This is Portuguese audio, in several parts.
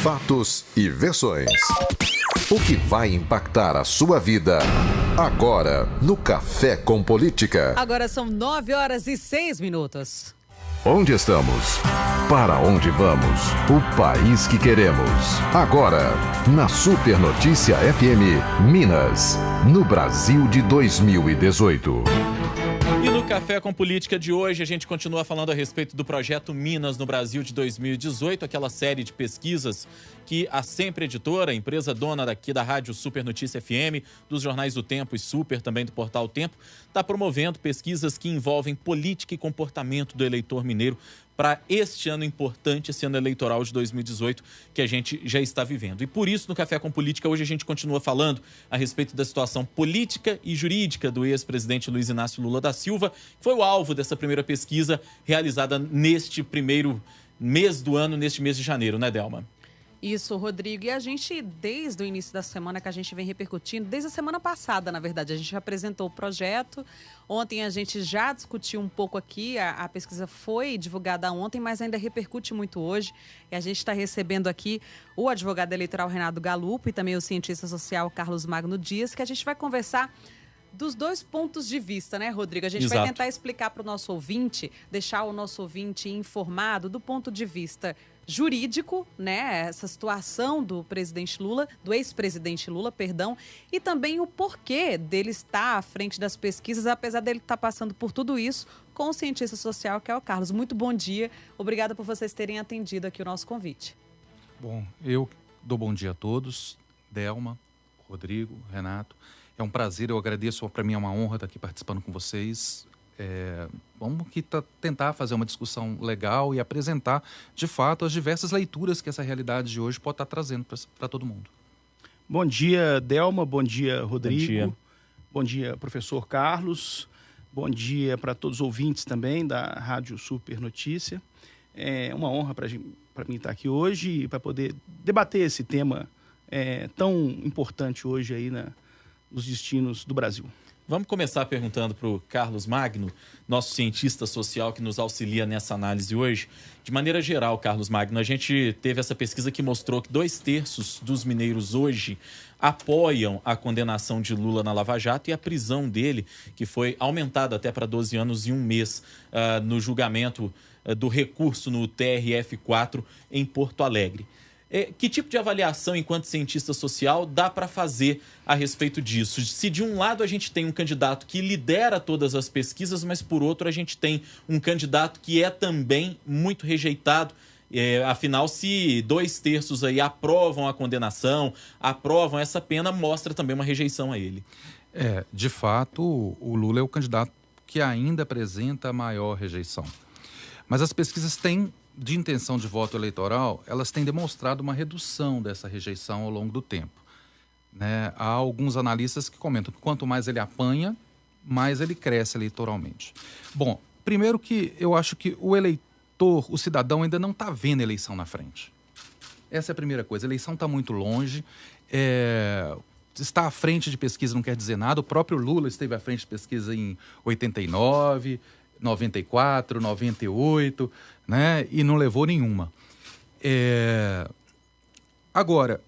Fatos e versões. O que vai impactar a sua vida agora no Café com Política. Agora são 9h06. Onde estamos? Para onde vamos? O país que queremos. Agora, na Super Notícia FM Minas, no Brasil de 2018. E no Café com Política de hoje, a gente continua falando a respeito do projeto Minas no Brasil de 2018, aquela série de pesquisas que a Sempre Editora, a empresa dona daqui da Rádio Super Notícia FM, dos jornais do Tempo e Super, também do Portal Tempo, está promovendo pesquisas que envolvem política e comportamento do eleitor mineiro para este ano importante, esse ano eleitoral de 2018, que a gente já está vivendo. E por isso, no Café com Política, hoje a gente continua falando a respeito da situação política e jurídica do ex-presidente Luiz Inácio Lula da Silva, que foi o alvo dessa primeira pesquisa realizada neste primeiro mês do ano, neste mês de janeiro, né, Delma? Isso, Rodrigo. E a gente, desde o início da semana que a gente vem repercutindo, desde a semana passada, na verdade, a gente apresentou o projeto. Ontem a gente já discutiu um pouco aqui, a pesquisa foi divulgada ontem, mas ainda repercute muito hoje. E a gente está recebendo aqui o advogado eleitoral Renato Galupo e também o cientista social Carlos Magno Dias, que a gente vai conversar dos dois pontos de vista, né, Rodrigo? A gente vai tentar explicar para o nosso ouvinte, deixar o nosso ouvinte informado do ponto de vista jurídico, né, essa situação do presidente Lula, do ex-presidente Lula, perdão, e também o porquê dele estar à frente das pesquisas, apesar dele estar passando por tudo isso, com o cientista social, que é o Carlos. Muito bom dia, obrigada por vocês terem atendido aqui o nosso convite. Bom, eu dou bom dia a todos, Delma, Rodrigo, Renato. É um prazer, eu agradeço, para mim é uma honra estar aqui participando com vocês. Vamos aqui tentar fazer uma discussão legal e apresentar, de fato, as diversas leituras que essa realidade de hoje pode estar trazendo para todo mundo. Bom dia, Delma. Bom dia, Rodrigo. Bom dia. Bom dia, professor Carlos. Bom dia para todos os ouvintes também da Rádio Super Notícia. É uma honra para mim estar aqui hoje e para poder debater esse tema tão importante hoje aí nos destinos do Brasil. Vamos começar perguntando para o Carlos Magno, nosso cientista social que nos auxilia nessa análise hoje. De maneira geral, Carlos Magno, a gente teve essa pesquisa que mostrou que 2/3 dos mineiros hoje apoiam a condenação de Lula na Lava Jato e a prisão dele, que foi aumentada até para 12 anos e 1 mês no julgamento do recurso no TRF4 em Porto Alegre. Que tipo de avaliação, enquanto cientista social, dá para fazer a respeito disso? Se de um lado a gente tem um candidato que lidera todas as pesquisas, mas por outro a gente tem um candidato que é também muito rejeitado, afinal, se 2/3 aí aprovam a condenação, aprovam essa pena, mostra também uma rejeição a ele. De fato, o Lula é o candidato que ainda apresenta a maior rejeição. Mas as pesquisas de intenção de voto eleitoral, elas têm demonstrado uma redução dessa rejeição ao longo do tempo. Né? Há alguns analistas que comentam que quanto mais ele apanha, mais ele cresce eleitoralmente. Bom, primeiro que eu acho que o eleitor, o cidadão, ainda não está vendo a eleição na frente. Essa é a primeira coisa. A eleição está muito longe. Estar à frente de pesquisa não quer dizer nada. O próprio Lula esteve à frente de pesquisa em 89, 94, 98, né? E não levou nenhuma. Agora,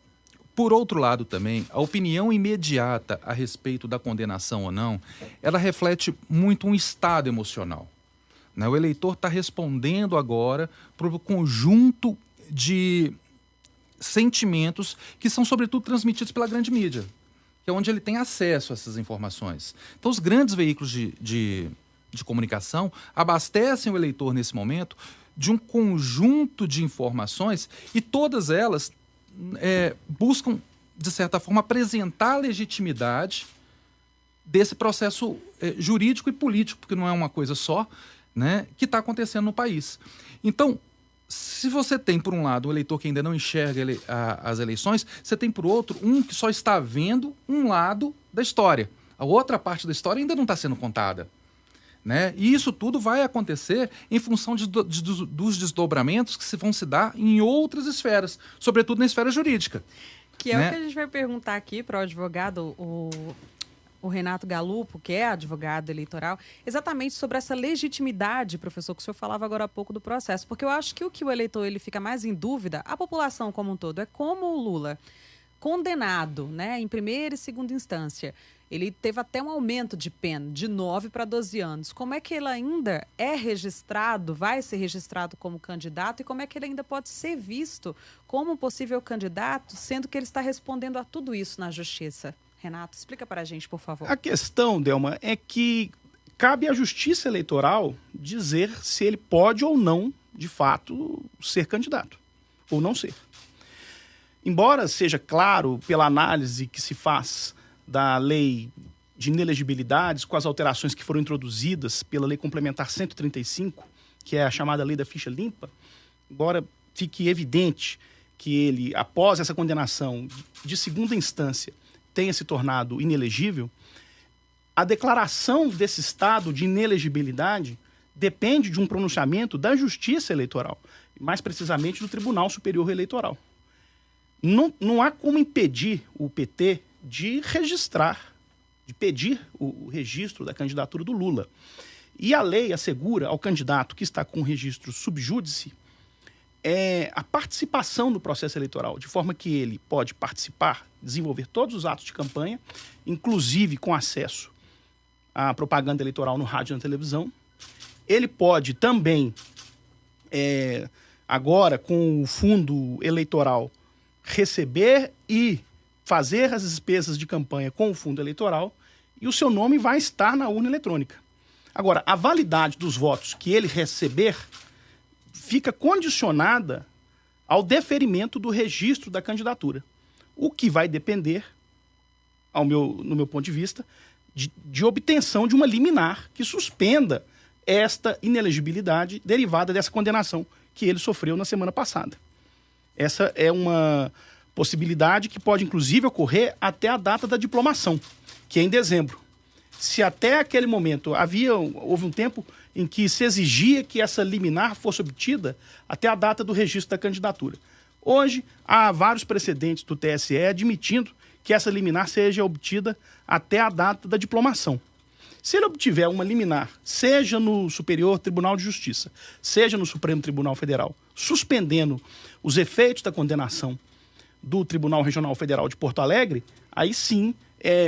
por outro lado também, a opinião imediata a respeito da condenação ou não, ela reflete muito um estado emocional. Né? O eleitor está respondendo agora para o conjunto de sentimentos que são, sobretudo, transmitidos pela grande mídia, que é onde ele tem acesso a essas informações. Então, os grandes veículos de comunicação abastecem o eleitor nesse momento de um conjunto de informações e todas elas buscam, de certa forma, apresentar a legitimidade desse processo jurídico e político, porque não é uma coisa só, né, que está acontecendo no país. Então, se você tem, por um lado, o eleitor que ainda não enxerga as eleições, você tem, por outro, um que só está vendo um lado da história. A outra parte da história ainda não está sendo contada. Né? E isso tudo vai acontecer em função dos desdobramentos que vão se dar em outras esferas, sobretudo na esfera jurídica. Que é, né, o que a gente vai perguntar aqui para o advogado. o Renato Galupo, que é advogado eleitoral, exatamente sobre essa legitimidade, professor, que o senhor falava agora há pouco do processo. Porque eu acho que o eleitor ele fica mais em dúvida, a população como um todo, é como o Lula, condenado, né, em primeira e segunda instância. Ele teve até um aumento de pena, de 9 para 12 anos. Como é que ele ainda é registrado, vai ser registrado como candidato, e como é que ele ainda pode ser visto como um possível candidato, sendo que ele está respondendo a tudo isso na justiça? Renato, explica para a gente, por favor. A questão, Delma, é que cabe à Justiça Eleitoral dizer se ele pode ou não, de fato, ser candidato, ou não ser. Embora seja claro, pela análise que se faz da lei de inelegibilidades, com as alterações que foram introduzidas pela Lei Complementar 135, que é a chamada Lei da Ficha Limpa, embora fique evidente que ele, após essa condenação de segunda instância, tenha se tornado inelegível, a declaração desse estado de inelegibilidade depende de um pronunciamento da Justiça Eleitoral, mais precisamente do Tribunal Superior Eleitoral. Não há como impedir o PT de registrar, de pedir o registro da candidatura do Lula. E a lei assegura ao candidato que está com o registro subjúdice a participação no processo eleitoral, de forma que ele pode participar, desenvolver todos os atos de campanha, inclusive com acesso à propaganda eleitoral no rádio e na televisão. Ele pode também, agora com o fundo eleitoral, receber e fazer as despesas de campanha com o fundo eleitoral, e o seu nome vai estar na urna eletrônica. Agora, a validade dos votos que ele receber fica condicionada ao deferimento do registro da candidatura, o que vai depender, no meu ponto de vista, de obtenção de uma liminar que suspenda esta inelegibilidade derivada dessa condenação que ele sofreu na semana passada. Essa é uma possibilidade que pode, inclusive, ocorrer até a data da diplomação, que é em dezembro. Se até aquele momento houve um tempo em que se exigia que essa liminar fosse obtida até a data do registro da candidatura. Hoje, há vários precedentes do TSE admitindo que essa liminar seja obtida até a data da diplomação. Se ele obtiver uma liminar, seja no Superior Tribunal de Justiça, seja no Supremo Tribunal Federal, suspendendo os efeitos da condenação do Tribunal Regional Federal de Porto Alegre, aí sim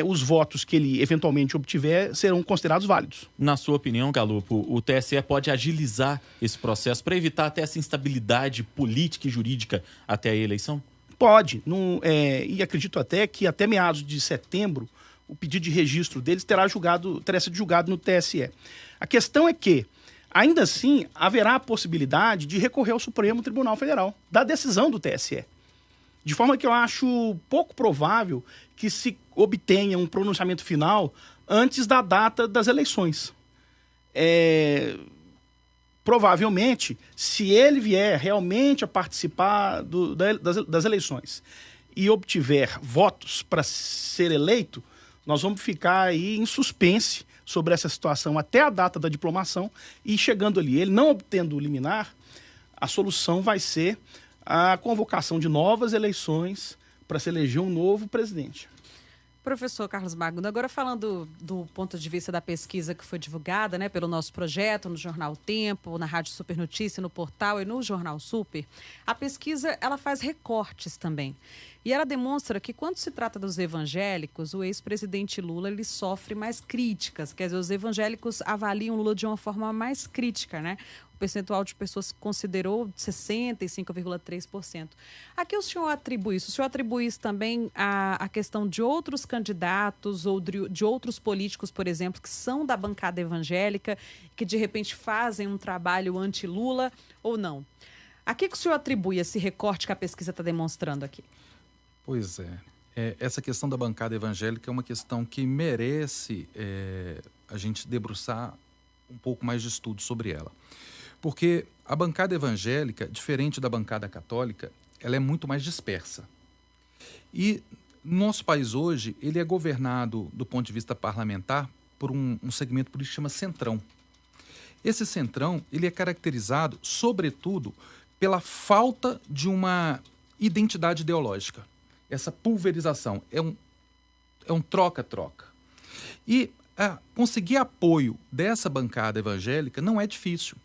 os votos que ele eventualmente obtiver serão considerados válidos. Na sua opinião, Galupo, o TSE pode agilizar esse processo para evitar até essa instabilidade política e jurídica até a eleição? Pode. E acredito até que até meados de setembro o pedido de registro deles terá sido julgado no TSE. A questão é que, ainda assim, haverá a possibilidade de recorrer ao Supremo Tribunal Federal da decisão do TSE. De forma que eu acho pouco provável que se obtenha um pronunciamento final antes da data das eleições. Provavelmente, se ele vier realmente a participar das eleições e obtiver votos para ser eleito, nós vamos ficar aí em suspense sobre essa situação até a data da diplomação, e chegando ali, ele não obtendo o liminar, a solução vai ser a convocação de novas eleições para se eleger um novo presidente. Professor Carlos Magno, agora falando do ponto de vista da pesquisa que foi divulgada, né, pelo nosso projeto, no Jornal Tempo, na Rádio Super Notícia, no portal e no Jornal Super, a pesquisa ela faz recortes também. E ela demonstra que quando se trata dos evangélicos, o ex-presidente Lula ele sofre mais críticas. Quer dizer, os evangélicos avaliam Lula de uma forma mais crítica, né? O percentual de pessoas considerou 65,3%. A que o senhor atribui isso? O senhor atribui isso também à questão de outros candidatos ou de outros políticos, por exemplo, que são da bancada evangélica, que de repente fazem um trabalho anti-Lula ou não? A que o senhor atribui esse recorte que a pesquisa está demonstrando aqui? Pois essa questão da bancada evangélica é uma questão que merece a gente debruçar um pouco mais de estudo sobre ela. Porque a bancada evangélica, diferente da bancada católica, ela é muito mais dispersa. E nosso país hoje, ele é governado, do ponto de vista parlamentar, por um segmento político que chama Centrão. Esse Centrão, ele é caracterizado, sobretudo, pela falta de uma identidade ideológica. Essa pulverização é um troca-troca. E conseguir apoio dessa bancada evangélica não é difícil.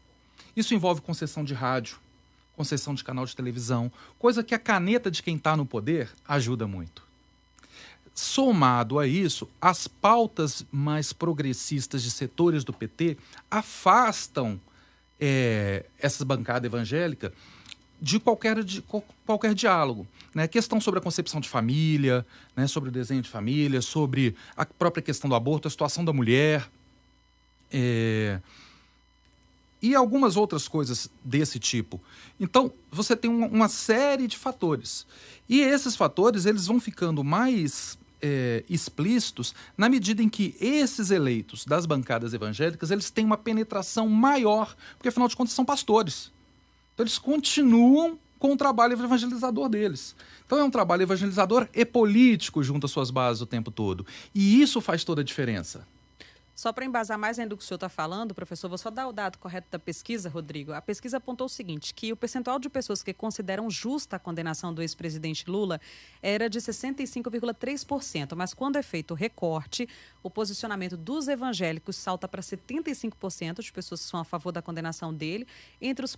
Isso envolve concessão de rádio, concessão de canal de televisão, coisa que a caneta de quem está no poder ajuda muito. Somado a isso, as pautas mais progressistas de setores do PT afastam essa bancada evangélica de qualquer diálogo. Né? Questão sobre a concepção de família, né? Sobre o desenho de família, sobre a própria questão do aborto, a situação da mulher, e algumas outras coisas desse tipo. Então, você tem uma série de fatores. E esses fatores eles vão ficando mais explícitos na medida em que esses eleitos das bancadas evangélicas eles têm uma penetração maior, porque, afinal de contas, são pastores. Então, eles continuam com o trabalho evangelizador deles. Então, é um trabalho evangelizador e político junto às suas bases o tempo todo. E isso faz toda a diferença. Só para embasar mais ainda do que o senhor está falando, professor, vou só dar o dado correto da pesquisa, Rodrigo. A pesquisa apontou o seguinte, que o percentual de pessoas que consideram justa a condenação do ex-presidente Lula era de 65,3%, mas quando é feito o recorte, o posicionamento dos evangélicos salta para 75% de pessoas que são a favor da condenação dele, entre os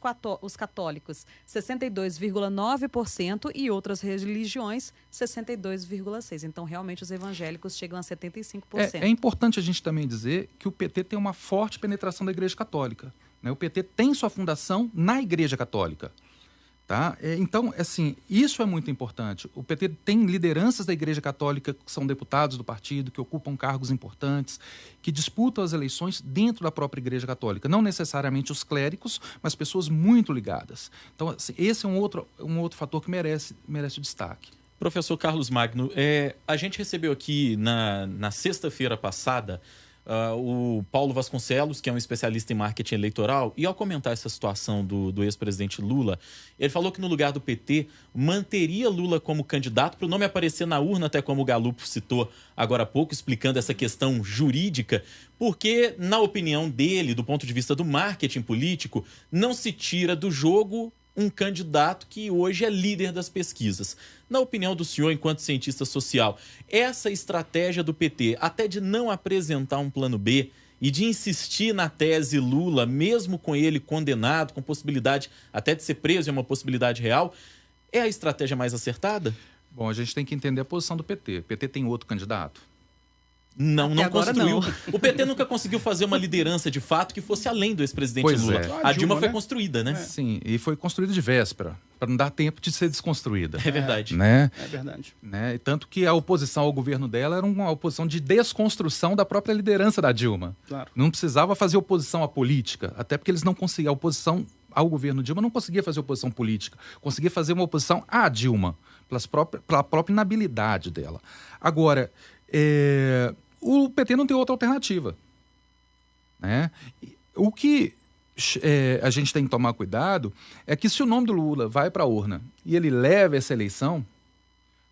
católicos, 62,9% e outras religiões, 62,6%. Então, realmente, os evangélicos chegam a 75%. É importante a gente também dizer que o PT tem uma forte penetração da Igreja Católica. Né? O PT tem sua fundação na Igreja Católica. Tá? Então, assim, isso é muito importante. O PT tem lideranças da Igreja Católica que são deputados do partido, que ocupam cargos importantes, que disputam as eleições dentro da própria Igreja Católica. Não necessariamente os clérigos, mas pessoas muito ligadas. Então, assim, esse é um outro fator que merece o destaque. Professor Carlos Magno, a gente recebeu aqui na sexta-feira passada o Paulo Vasconcelos, que é um especialista em marketing eleitoral, e ao comentar essa situação do ex-presidente Lula, ele falou que no lugar do PT manteria Lula como candidato para o nome aparecer na urna, até como o Galupo citou agora há pouco, explicando essa questão jurídica, porque, na opinião dele, do ponto de vista do marketing político, não se tira do jogo um candidato que hoje é líder das pesquisas. Na opinião do senhor, enquanto cientista social, essa estratégia do PT, até de não apresentar um plano B e de insistir na tese Lula, mesmo com ele condenado, com possibilidade até de ser preso, é uma possibilidade real, é a estratégia mais acertada? Bom, a gente tem que entender a posição do PT. O PT tem outro candidato? Não construiu. Não. O PT nunca conseguiu fazer uma liderança de fato que fosse além do ex-presidente Lula. A Dilma foi construída, né? Sim, e foi construída de véspera, para não dar tempo de ser desconstruída. É verdade. Né? É verdade. Né? E tanto que a oposição ao governo dela era uma oposição de desconstrução da própria liderança da Dilma. Claro. Não precisava fazer oposição à política, até porque eles não conseguiam. A oposição ao governo Dilma não conseguia fazer oposição política, conseguia fazer uma oposição à Dilma, pela própria inabilidade dela. Agora, o PT não tem outra alternativa. Né? O que a gente tem que tomar cuidado é que se o nome do Lula vai para a urna e ele leva essa eleição,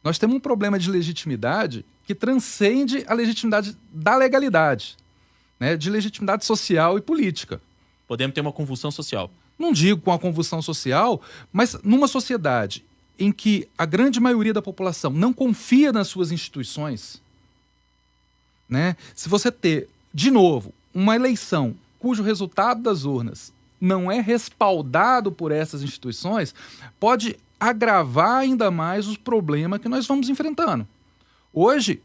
nós temos um problema de legitimidade que transcende a legitimidade da legalidade, né? De legitimidade social e política. Podemos ter uma convulsão social. Não digo com a convulsão social, mas numa sociedade em que a grande maioria da população não confia nas suas instituições, né? Se você ter, de novo, uma eleição cujo resultado das urnas não é respaldado por essas instituições, pode agravar ainda mais os problemas que nós vamos enfrentando. Hoje,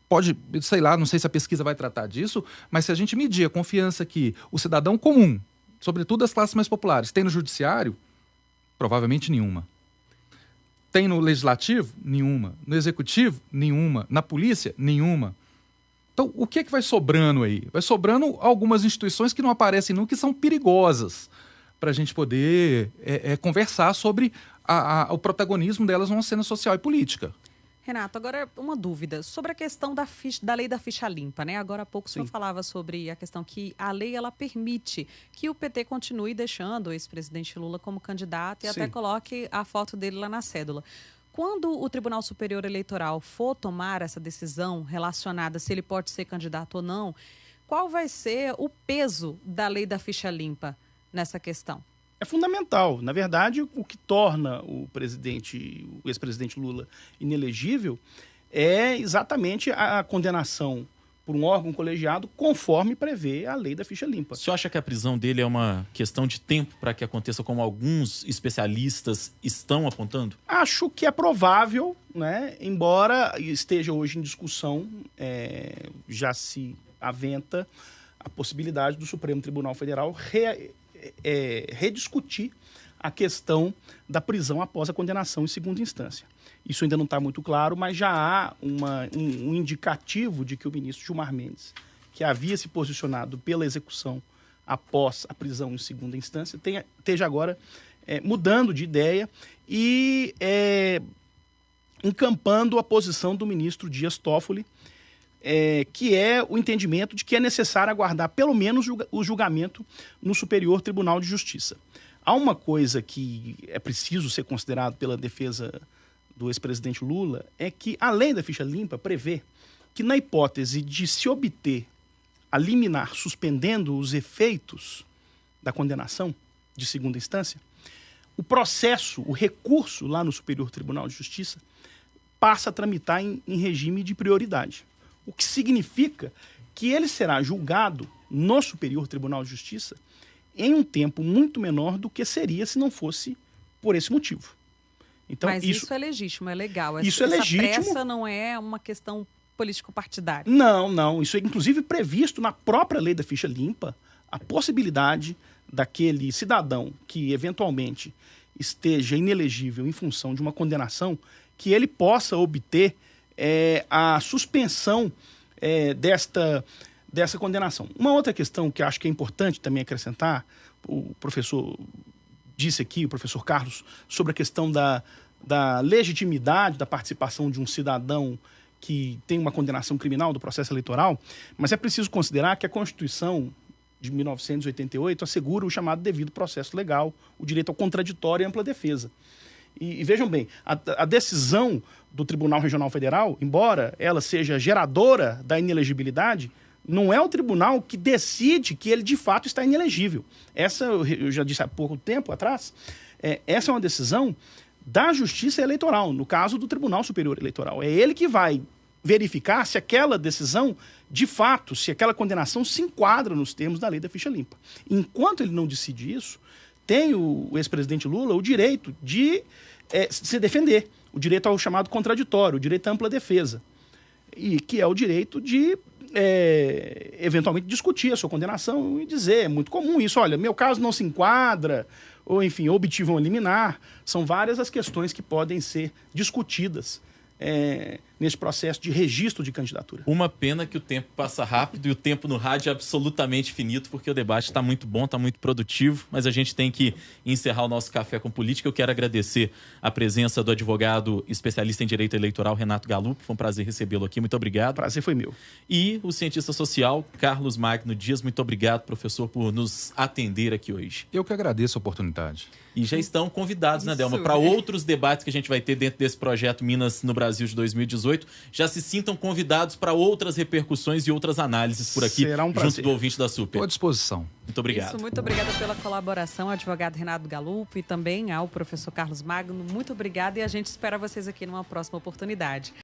pode, sei lá, não sei se a pesquisa vai tratar disso, mas se a gente medir a confiança que o cidadão comum, sobretudo as classes mais populares, tem no judiciário, provavelmente nenhuma. Tem no legislativo? Nenhuma. No executivo? Nenhuma. Na polícia? Nenhuma. Então, o que é que vai sobrando aí? Vai sobrando algumas instituições que não aparecem nunca, que são perigosas para a gente poder conversar sobre o protagonismo delas numa cena social e política. Renato, agora uma dúvida sobre a questão da lei da ficha limpa, né? Agora há pouco o senhor falava sobre a questão que a lei ela permite que o PT continue deixando o ex-presidente Lula como candidato e até coloque a foto dele lá na cédula. Quando o Tribunal Superior Eleitoral for tomar essa decisão relacionada se ele pode ser candidato ou não, qual vai ser o peso da lei da ficha limpa nessa questão? É fundamental. Na verdade, o que torna o ex-presidente Lula inelegível é exatamente a condenação por um órgão colegiado, conforme prevê a lei da ficha limpa. O senhor acha que a prisão dele é uma questão de tempo para que aconteça como alguns especialistas estão apontando? Acho que é provável, né? Embora esteja hoje em discussão, já se aventa a possibilidade do Supremo Tribunal Federal rediscutir a questão da prisão após a condenação em segunda instância. Isso ainda não está muito claro, mas já há um indicativo de que o ministro Gilmar Mendes, que havia se posicionado pela execução após a prisão em segunda instância, esteja agora mudando de ideia e encampando a posição do ministro Dias Toffoli, que é o entendimento de que é necessário aguardar pelo menos o julgamento no Superior Tribunal de Justiça. Há uma coisa que é preciso ser considerado pela defesa do ex-presidente Lula, é que a lei da ficha limpa prevê que, na hipótese de se obter a liminar suspendendo os efeitos da condenação de segunda instância, o processo, o recurso lá no Superior Tribunal de Justiça passa a tramitar em regime de prioridade. O que significa que ele será julgado no Superior Tribunal de Justiça em um tempo muito menor do que seria se não fosse por esse motivo. Então, mas isso é legítimo, é legal. Isso é legítimo. Essa pressa não é uma questão político-partidária. Não. Isso é inclusive previsto na própria lei da ficha limpa, a possibilidade daquele cidadão que eventualmente esteja inelegível em função de uma condenação, que ele possa obter a suspensão dessa condenação. Uma outra questão que acho que é importante também acrescentar, o professor disse aqui, o professor Carlos, sobre a questão da legitimidade da participação de um cidadão que tem uma condenação criminal do processo eleitoral, mas é preciso considerar que a Constituição de 1988 assegura o chamado devido processo legal, o direito ao contraditório e ampla defesa. E vejam bem, a decisão do Tribunal Regional Federal, embora ela seja geradora da inelegibilidade, não é o tribunal que decide que ele de fato está inelegível. Essa, eu já disse há pouco tempo atrás, essa é uma decisão da Justiça Eleitoral, no caso do Tribunal Superior Eleitoral. É ele que vai verificar se aquela decisão, de fato, se aquela condenação se enquadra nos termos da lei da ficha limpa. Enquanto ele não decide isso, tem o ex-presidente Lula o direito de se defender, o direito ao chamado contraditório, o direito à ampla defesa, e que é o direito de eventualmente discutir a sua condenação e dizer, é muito comum isso, olha, meu caso não se enquadra, ou enfim, obtivam liminar. São várias as questões que podem ser discutidas nesse processo de registro de candidatura. Uma pena que o tempo passa rápido e o tempo no rádio é absolutamente finito, porque o debate está muito bom, está muito produtivo, mas a gente tem que encerrar o nosso Café com Política. Eu quero agradecer a presença do advogado especialista em direito eleitoral, Renato Galupo. Foi um prazer recebê-lo aqui, muito obrigado. Prazer foi meu. E o cientista social, Carlos Magno Dias. Muito obrigado, professor, por nos atender aqui hoje. Eu que agradeço a oportunidade. E já estão convidados, né, Delma, para outros debates que a gente vai ter dentro desse projeto Minas no Brasil de 2018. Já se sintam convidados para outras repercussões e outras análises por aqui, será um prazer, junto do ouvinte da Super. Estou à disposição. Muito obrigado. Muito obrigada pela colaboração, ao advogado Renato Galupo e também ao professor Carlos Magno. Muito obrigada e a gente espera vocês aqui numa próxima oportunidade.